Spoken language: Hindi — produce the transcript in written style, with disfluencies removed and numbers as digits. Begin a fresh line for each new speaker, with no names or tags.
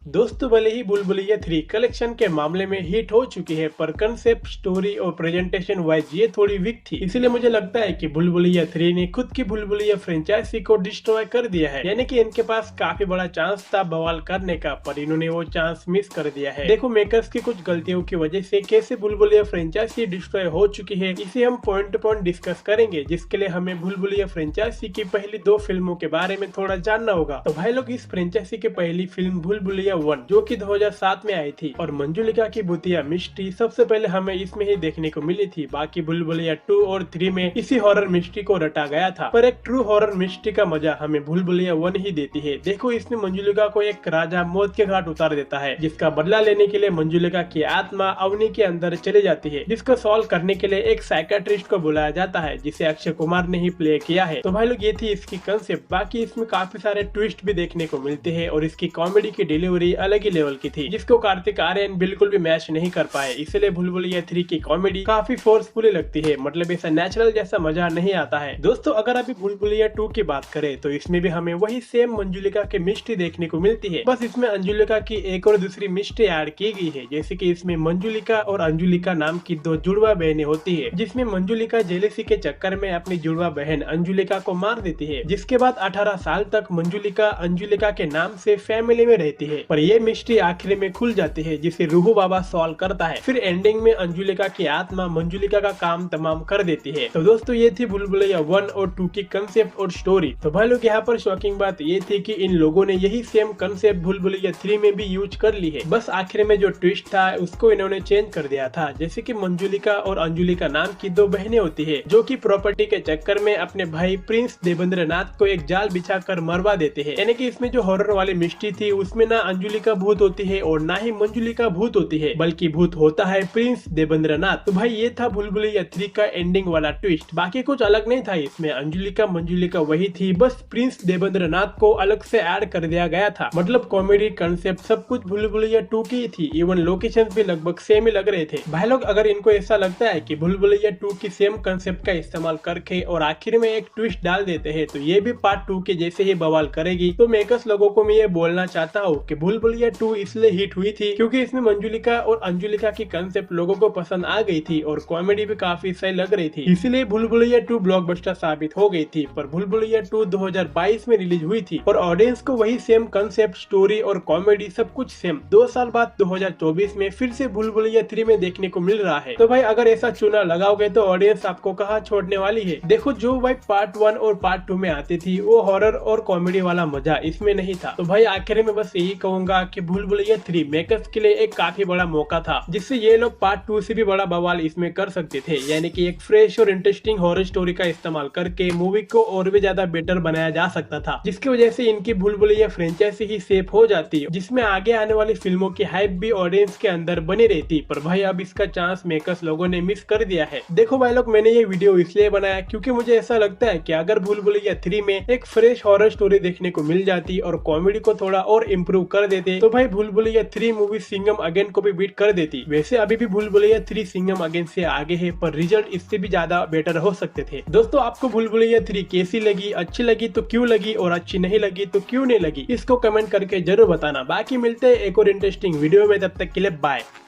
दोस्तों भले ही भूल भुलैया 3 कलेक्शन के मामले में हिट हो चुकी है, पर कंसेप्ट, स्टोरी और प्रेजेंटेशन वाइज ये थोड़ी वीक थी। इसीलिए मुझे लगता है कि भूल भुलैया 3 ने खुद की भूल भुलैया फ्रेंचाइजी को डिस्ट्रॉय कर दिया है। यानी कि इनके पास काफी बड़ा चांस था बवाल करने का, पर इन्होंने वो चांस मिस कर दिया है। देखो, मेकर्स की कुछ गलतियों की वजह से कैसे भूल भुलैया फ्रेंचाइजी डिस्ट्रॉय हो चुकी है, इसे हम पॉइंट टू पॉइंट डिस्कस करेंगे, जिसके लिए हमें भूल भुलैया फ्रेंचाइजी की पहली 2 फिल्मों के बारे में थोड़ा जानना होगा। तो भाई लोग, इस फ्रेंचाइजी की पहली फिल्म भूल भुलैया 1 जो कि 2007 में आई थी और मंजुलिका की भूतिया मिस्ट्री सबसे पहले हमें इसमें ही देखने को मिली थी। बाकी भूल भुलैया 2 और 3 में इसी हॉरर मिस्ट्री को रटा गया था, पर एक ट्रू हॉरर मिस्ट्री का मजा हमें भूल भुलैया 1 ही देती है। देखो, इसमें मंजुलिका को एक राजा मौत के घाट उतार देता है, जिसका बदला लेने के लिए मंजुलिका की आत्मा अवनी के अंदर चली जाती है, जिसको सॉल्व करने के लिए एक साइकियाट्रिस्ट को बुलाया जाता है, जिसे अक्षय कुमार ने ही प्ले किया है। तो भाई लोग, ये थी इसकी कंसेप्ट। बाकी इसमें काफी सारे ट्विस्ट भी देखने को मिलते हैं और इसकी कॉमेडी की डिलीवरी अलग ही लेवल की थी, जिसको कार्तिक आर्यन बिल्कुल भी मैच नहीं कर पाए। इसलिए भूल भुलैया 3 की कॉमेडी काफी फोर्सफुली लगती है, मतलब ऐसा नेचुरल जैसा मजा नहीं आता है। दोस्तों, अगर अभी भूल भुलैया 2 की बात करें तो इसमें भी हमें वही सेम मंजुलिका की मिस्ट्री देखने को मिलती है, बस इसमें अंजुलिका की एक और दूसरी मिस्ट्री ऐड की गई है। जैसे कि इसमें मंजुलिका और अंजुलिका नाम की 2 जुड़वा बहनें होती है, जिसमें मंजुलिका जेलेसी के चक्कर में अपनी जुड़वा बहन अंजुलिका को मार देती है, जिसके बाद 18 साल तक मंजुलिका अंजुलिका के नाम से फैमिली में रहती है। पर ये मिस्ट्री आखिर में खुल जाती है, जिसे रूहू बाबा सॉल्व करता है। फिर एंडिंग में अंजुलिका की आत्मा मंजुलिका का काम तमाम कर देती है। तो दोस्तों, ये थी भूल भुलैया 1 और 2 की कंसेप्ट और स्टोरी। तो भाई लोग, यहाँ पर शॉकिंग बात ये थी कि इन लोगों ने यही सेम कंसेप्ट भूल भुलैया 3 में भी यूज कर ली है, बस आखिर में जो ट्विस्ट था उसको इन्होंने चेंज कर दिया था। जैसे कि मंजुलिका और अंजुलिका नाम की 2 बहनें होती है, जो कि प्रॉपर्टी के चक्कर में अपने भाई प्रिंस देवेंद्र नाथ को एक जाल बिछा कर मरवा देते हैं। यानी कि इसमें जो हॉरर वाली मिस्ट्री थी उसमें ना अंजुलिका भूत होती है और ना ही मंजुलिका भूत होती है, बल्कि भूत होता है प्रिंस देवेंद्र नाथ। तो भाई, ये था भूल भुलैया 3 का एंडिंग वाला ट्विस्ट। बाकी कुछ अलग नहीं था इसमें, अंजुलिका मंजुलिका वही थी, बस प्रिंस देवेंद्र नाथ को अलग से ऐड कर दिया गया था। मतलब कॉमेडी, कंसेप्ट सब कुछ भूल भुलैया 2 की थी। इवन लोकेशंस भी लगभग सेम ही लग रहे थे। भाई लोग, अगर इनको ऐसा लगता है कि भूल भुलैया 2 की सेम कंसेप्ट का इस्तेमाल करके और आखिर में एक ट्विस्ट डाल देते हैं तो ये भी पार्ट 2 के जैसे ही बवाल करेगी, तो मेकर्स लोगों को मैं ये बोलना चाहता हूँ कि भूल भुलैया 2 इसलिए हिट हुई थी क्योंकि इसमें मंजुलिका और अंजुलिका की कंसेप्ट लोगों को पसंद आ गई थी और कॉमेडी भी काफी सही लग रही थी। इसीलिए भूल भुलैया 2 ब्लॉकबस्टर साबित हो गई थी। पर भूल भुलैया 2 2022 में रिलीज हुई थी और ऑडियंस को वही सेम कंसेप्ट, स्टोरी और कॉमेडी सब कुछ सेम 2 साल बाद 2024 में फिर से भूल भुलैया 3 में देखने को मिल रहा है। तो भाई, अगर ऐसा चुना लगाओगे तो ऑडियंस आपको कहाँ छोड़ने वाली है। देखो, जो भाई पार्ट 1 और पार्ट 2 में आती थी वो हॉरर और कॉमेडी वाला मजा इसमें नहीं था। तो भाई, आखिर में बस यही कहूंगा कि भूल भुलैया 3 मेकर्स के लिए एक काफी बड़ा मौका था, जिससे ये लोग पार्ट 2 से भी बड़ा बवाल इसमें कर सकते थे। यानी कि एक फ्रेश और इंटरेस्टिंग हॉरर स्टोरी का इस्तेमाल करके मूवी को और भी ज्यादा बेटर बनाया जा सकता था, जिसकी वजह से इनकी भूल भुलैया फ्रेंचाइजी ही सेफ हो जाती, जिसमें आगे आने वाली फिल्मों की हाइप भी ऑडियंस के अंदर बनी रहती। पर भाई, अब इसका चांस मेकर्स लोगों ने मिस कर दिया है। देखो भाई लोग, मैंने ये वीडियो इसलिए बनाया क्योंकि मुझे ऐसा लगता है कि अगर भूल भुलैया 3 में एक फ्रेश हॉरर स्टोरी देखने को मिल जाती और कॉमेडी को थोड़ा और इम्प्रूव कर देते तो भाई भूल भुलैया 3 मूवी सिंघम अगेन को भी बीट कर देती। वैसे अभी भी भूल भुलैया 3 सिंघम अगेन से आगे है, पर रिजल्ट इससे भी ज्यादा बेटर हो सकते थे। दोस्तों, आपको भूल भुलैया 3 कैसी लगी, अच्छी लगी तो क्यों लगी और अच्छी नहीं लगी तो क्यों नहीं लगी, इसको कमेंट करके जरूर बताना। बाकी मिलते हैं एक और इंटरेस्टिंग वीडियो में, तब तक के लिए बाय।